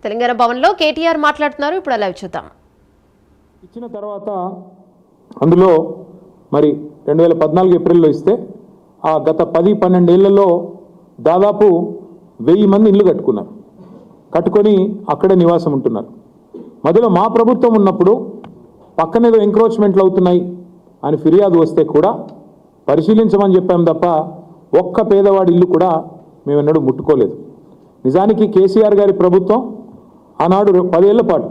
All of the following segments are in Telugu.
తెలంగాణ భవన్లో కేటీఆర్ మాట్లాడుతున్నారు. ఇప్పుడు లైవ్ చూద్దాం. ఇచ్చిన తర్వాత అందులో మరి 2014 ఏప్రిల్లో ఇస్తే ఆ గత 10-12 ఏళ్లలో దాదాపు 1000 మంది ఇల్లు కట్టుకొని అక్కడే నివాసం ఉంటున్నారు. మధ్యలో మా ప్రభుత్వం ఉన్నప్పుడు పక్కనేదో ఎంక్రోచ్మెంట్లు అవుతున్నాయి అని ఫిర్యాదు వస్తే కూడా పరిశీలించమని చెప్పాం తప్ప ఒక్క పేదవాడి ఇల్లు కూడా మేమెన్నడూ ముట్టుకోలేదు. నిజానికి కేసీఆర్ గారి ప్రభుత్వం ఆనాడు 10 ఏళ్ల పాటు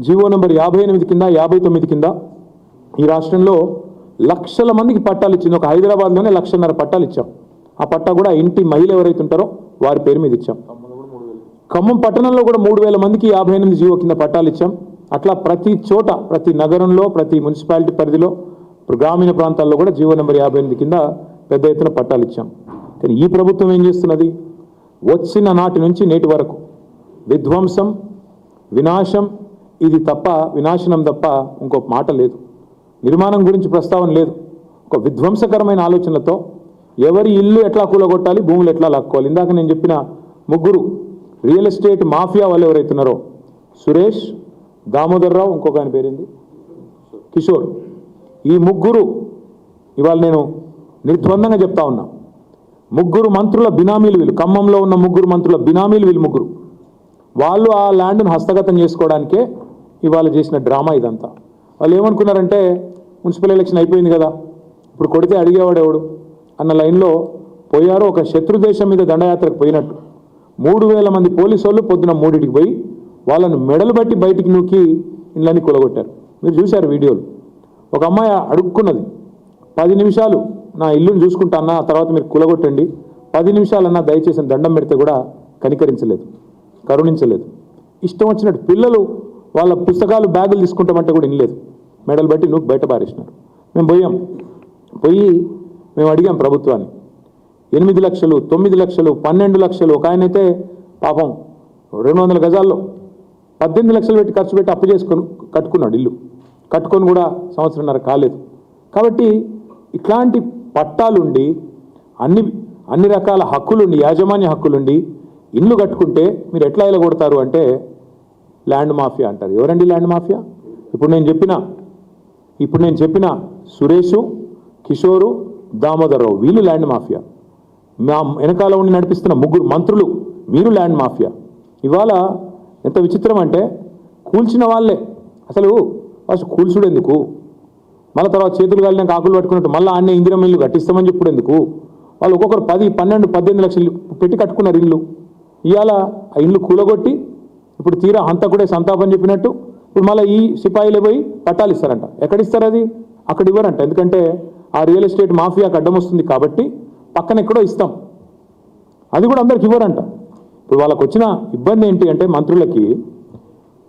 జీవో నెంబర్ 58 కింద 59 కింద ఈ రాష్ట్రంలో లక్షల మందికి పట్టాలు ఇచ్చింది. ఒక హైదరాబాద్లోనే 1,50,000 పట్టాలు ఇచ్చాం. ఆ పట్టా కూడా ఇంటి మహిళ ఎవరైతే ఉంటారో వారి పేరు మీద ఇచ్చాం. ఖమ్మం పట్టణంలో కూడా 3,000 మందికి 58 జీవో కింద పట్టాలు ఇచ్చాం. అట్లా ప్రతి చోట, ప్రతి నగరంలో, ప్రతి మున్సిపాలిటీ పరిధిలో, గ్రామీణ ప్రాంతాల్లో కూడా జీవో నెంబర్ 58 కింద పెద్ద ఎత్తున పట్టాలు ఇచ్చాం. కానీ ఈ ప్రభుత్వం ఏం చేస్తున్నది? వచ్చిన నాటి నుంచి నేటి వరకు విధ్వంసం, వినాశం, ఇది తప్ప, వినాశనం తప్ప ఇంకో మాట లేదు. నిర్మాణం గురించి ప్రస్తావన లేదు. ఒక విధ్వంసకరమైన ఆలోచనలతో ఎవరి ఇల్లు ఎట్లా కూలగొట్టాలి, భూములు ఎట్లా లాక్కోవాలి. ఇందాక నేను చెప్పిన ముగ్గురు రియల్ ఎస్టేట్ మాఫియా వాళ్ళు ఎవరైతున్నారో, సురేష్, దామోదర్ రావు, ఇంకొక ఆయన పేరింది కిషోర్, ఈ ముగ్గురు ఇవాళ నేను నిర్ద్వందంగా చెప్తా ఉన్నా, ముగ్గురు మంత్రుల బినామీలు వీళ్ళు. ఖమ్మంలో ఉన్న ముగ్గురు మంత్రుల బినామీలు వీళ్ళు ముగ్గురు. వాళ్ళు ఆ ల్యాండ్ను హస్తగతం చేసుకోవడానికే ఇవాళ చేసిన డ్రామా ఇదంతా. వాళ్ళు ఏమనుకున్నారంటే మున్సిపల్ ఎలక్షన్ అయిపోయింది కదా, ఇప్పుడు కొడితే అడిగేవాడు ఎవడు అన్న లైన్లో పోయారు. ఒక శత్రు దేశం మీద దండయాత్రకు పోయినట్టు 3,000 మంది పోలీసు వాళ్ళు పొద్దున 3కి పోయి వాళ్ళను మెడలు బట్టి బయటికి నూకి ఇళ్ళని కూలగొట్టారు. మీరు చూశారు వీడియోలు. ఒక అమ్మాయి అడుక్కున్నది, 10 నిమిషాలు నా ఇల్లుని చూసుకుంటా అన్న, ఆ తర్వాత మీరు కూలగొట్టండి, 10 నిమిషాలన్నా దయచేసి దండం పెడితే కూడా కనికరించలేదు, కరుణించలేదు. ఇష్టం వచ్చినట్టు పిల్లలు వాళ్ళ పుస్తకాలు, బ్యాగులు తీసుకుంటామంటే కూడా ఇనలేదు, మెడలు బట్టి నువ్వు బయట పారేసినారు. మేము పోయి మేము అడిగాం ప్రభుత్వాన్ని. 8 లక్షలు, 9 లక్షలు, 12 లక్షలు. ఒక ఆయనైతే పాపం 200 గజాల్లో 18 లక్షలు పెట్టి ఖర్చు పెట్టి అప్పు చేసుకొని కట్టుకున్నాడు ఇల్లు. కట్టుకొని కూడా సంవత్సరంన్నర కాలేదు. కాబట్టి ఇట్లాంటి పట్టాలుండి, అన్ని రకాల హక్కులుండి, యాజమాన్య హక్కులుండి ఇల్లు కట్టుకుంటే మీరు ఎట్లా ఇలా కొడతారు అంటే ల్యాండ్ మాఫియా అంటారు. ఎవరండి ల్యాండ్ మాఫియా? ఇప్పుడు నేను చెప్పిన సురేషు, కిషోరు, దామోదరరావు వీళ్ళు ల్యాండ్ మాఫియా. మా వెనకాల ఉండి నడిపిస్తున్న ముగ్గురు మంత్రులు మీరు ల్యాండ్ మాఫియా. ఇవాళ ఎంత విచిత్రం అంటే కూల్చిన వాళ్ళే అసలు ఫస్ట్ కూల్చుడు ఎందుకు, మళ్ళీ తర్వాత చేతులు కాలినాక ఆకులు పట్టుకున్నట్టు మళ్ళీ ఆన్నే ఇందిరమ్మ ఇల్లు కట్టిస్తామని చెప్పుడు ఎందుకు? వాళ్ళు ఒక్కొక్కరు 10, 12, 18 లక్షలు పెట్టి కట్టుకున్నారు ఇల్లు. ఇవాళ ఆ ఇల్లు కూలగొట్టి ఇప్పుడు తీరా హంతకుడే సంతాపం చెప్పినట్టు ఇప్పుడు మళ్ళీ ఈ సిపాయిలే పోయి పట్టాలు ఇస్తారంట. ఎక్కడిస్తారు అది? అక్కడ ఇవ్వరంట. ఎందుకంటే ఆ రియల్ ఎస్టేట్ మాఫియాకి అడ్డం వస్తుంది కాబట్టి పక్కన ఎక్కడో ఇస్తాం, అది కూడా అందరికి ఇవ్వరంట. ఇప్పుడు వాళ్ళకు వచ్చిన ఇబ్బంది ఏంటి అంటే మంత్రులకి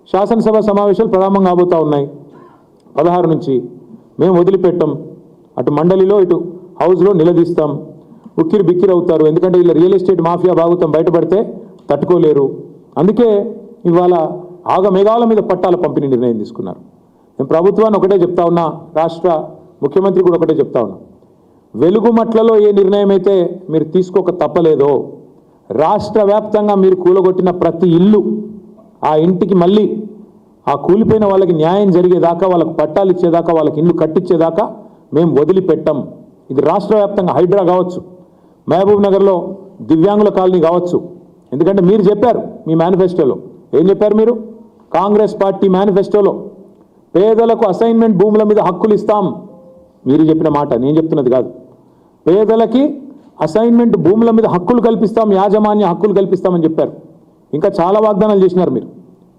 శాసనసభ సమావేశాలు ప్రారంభం కాబోతూ ఉన్నాయి 16 నుంచి. మేము వదిలిపెట్టాం, అటు మండలిలో ఇటు హౌస్లో నిలదీస్తాం, ఉక్కిరి బిక్కిరి అవుతారు. ఎందుకంటే వీళ్ళ రియల్ ఎస్టేట్ మాఫియా భాగవతం బయటపడితే తట్టుకోలేరు. అందుకే ఇవాళ ఆగమేఘాల మీద పట్టాల పంపిణీ నిర్ణయం తీసుకున్నారు. నేను ప్రభుత్వాన్ని ఒకటే చెప్తా ఉన్నా, రాష్ట్ర ముఖ్యమంత్రి కూడా ఒకటే చెప్తా ఉన్నా, వెలుగుమట్లలో ఏ నిర్ణయం అయితే మీరు తీసుకోక తప్పలేదో రాష్ట్ర వ్యాప్తంగా మీరు కూలగొట్టిన ప్రతి ఇల్లు, ఆ ఇంటికి మళ్ళీ ఆ కూలిపోయిన వాళ్ళకి న్యాయం జరిగేదాకా, వాళ్ళకు పట్టాలు ఇచ్చేదాకా, వాళ్ళకి ఇల్లు కట్టించేదాకా మేము వదిలిపెట్టాం. ఇది రాష్ట్ర వ్యాప్తంగా హైడ్రా కావచ్చు, మహబూబ్ నగర్లో దివ్యాంగుల కాలనీ కావచ్చు. ఎందుకంటే మీరు చెప్పారు మీ మేనిఫెస్టోలో, ఏం చెప్పారు మీరు? కాంగ్రెస్ పార్టీ మేనిఫెస్టోలో పేదలకు అసైన్మెంట్ భూముల మీద హక్కులు ఇస్తాం. మీరు చెప్పిన మాట, నేను చెప్తున్నది కాదు. పేదలకి అసైన్మెంట్ భూముల మీద హక్కులు కల్పిస్తాం, యాజమాన్య హక్కులు కల్పిస్తామని చెప్పారు. ఇంకా చాలా వాగ్దానాలు చేసినారు మీరు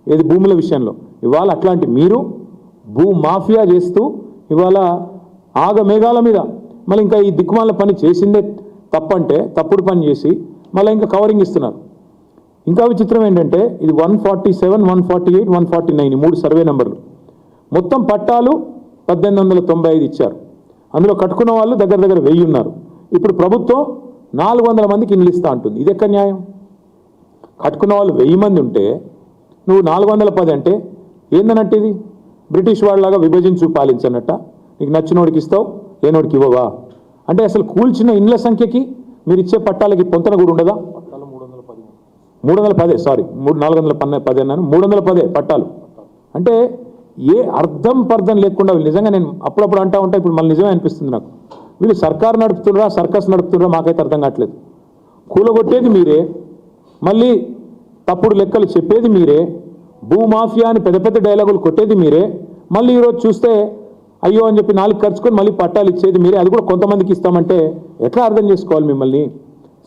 ఏది భూముల విషయంలో. ఇవాళ అట్లాంటి మీరు భూ మాఫియా చేస్తూ ఇవాళ ఆగమేఘాల మీద మళ్ళీ ఇంకా ఈ దిక్కుమాల పని చేసిందే తప్పంటే తప్పుడు పని చేసి మళ్ళీ ఇంకా కవరింగ్ ఇస్తున్నారు. ఇంకా విచిత్రం ఏంటంటే ఇది 147, 148, 149 3 సర్వే నెంబర్లు. మొత్తం పట్టాలు 1895 ఇచ్చారు. అందులో కట్టుకున్న వాళ్ళు దగ్గర 1000 ఉన్నారు. ఇప్పుడు ప్రభుత్వం 400 మందికి ఇల్లు ఇస్తా అంటుంది. ఇది ఎక్కడ న్యాయం? కట్టుకున్న వాళ్ళు 1000 మంది ఉంటే నువ్వు 410 అంటే ఏందన్నట్టు? ఇది బ్రిటిష్ వాళ్ళలాగా విభజించు పాలించన్నట్ట. నీకు నచ్చినోడికి ఇస్తావు, లేనోడికి ఇవ్వవా? అంటే అసలు కూల్చిన ఇండ్ల సంఖ్యకి మీరు ఇచ్చే పట్టాలకి పొంతన కూడా ఉండదా? 310 సారీ 410 అన్నాను, 310 పట్టాలు. అంటే ఏ అర్థం పర్థం లేకుండా నిజంగా నేను అప్పుడప్పుడు అంటా ఉంటా, ఇప్పుడు మళ్ళీ నిజమే అనిపిస్తుంది నాకు. వీళ్ళు సర్కారు నడుపుతున్నారా సర్కస్ నడుపుతున్నారా మాకైతే అర్థం కావట్లేదు. కూలగొట్టేది మీరే, మళ్ళీ తప్పుడు లెక్కలు చెప్పేది మీరే, భూమాఫియా అని పెద్ద పెద్ద డైలాగులు కొట్టేది మీరే, మళ్ళీ ఈరోజు చూస్తే అయ్యో అని చెప్పి 4 ఖర్చుకొని మళ్ళీ పట్టాలు ఇచ్చేది మీరే. అది కూడా కొంతమందికి ఇస్తామంటే ఎట్లా అర్థం చేసుకోవాలి మిమ్మల్ని?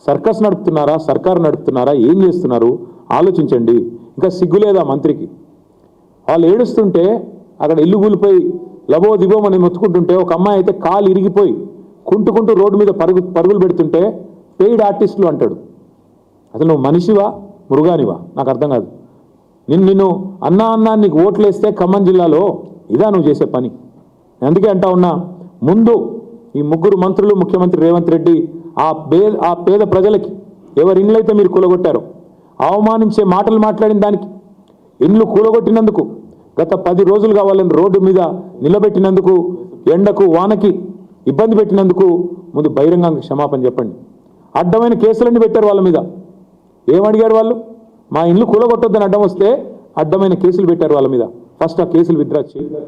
సర్కస్ నడుపుతున్నారా సర్కారు నడుపుతున్నారా ఏం చేస్తున్నారు ఆలోచించండి. ఇంకా సిగ్గులేదా మంత్రికి? వాళ్ళు ఏడుస్తుంటే అక్కడ ఇల్లు కూలిపోయి లబో దిబోమని మొత్తుకుంటుంటే ఒక అమ్మాయి అయితే కాలు ఇరిగిపోయి కుంటుకుంటూ రోడ్డు మీద పరుగులు పెడుతుంటే పెయిడ్ ఆర్టిస్టులు అంటాడు. అసలు నువ్వు మనిషివా మృగానివా నాకు అర్థం కాదు. నిన్ను అన్నా నీకు ఓట్లేస్తే ఖమ్మం జిల్లాలో ఇదా నువ్వు చేసే పని? అందుకే అంటా ఉన్నా, ముందు ఈ 3 మంత్రులు ముఖ్యమంత్రి రేవంత్ రెడ్డి ఆ పేద ప్రజలకి ఎవరి ఇండ్లైతే మీరు కూలగొట్టారో అవమానించే మాటలు మాట్లాడిన దానికి, ఇండ్లు కూలగొట్టినందుకు, గత 10 రోజులుగా వాళ్ళని రోడ్డు మీద నిలబెట్టినందుకు, ఎండకు వానకి ఇబ్బంది పెట్టినందుకు ముందు బహిరంగంగా క్షమాపణ చెప్పండి. అడ్డమైన కేసులన్నీ పెట్టారు వాళ్ళ మీద. ఏమడిగారు వాళ్ళు? మా ఇండ్లు కూలగొట్టొద్దని అడ్డం వస్తే అడ్డమైన కేసులు పెట్టారు వాళ్ళ మీద. ఫస్ట్ ఆ కేసులు విత్డ్రా చేయాలి.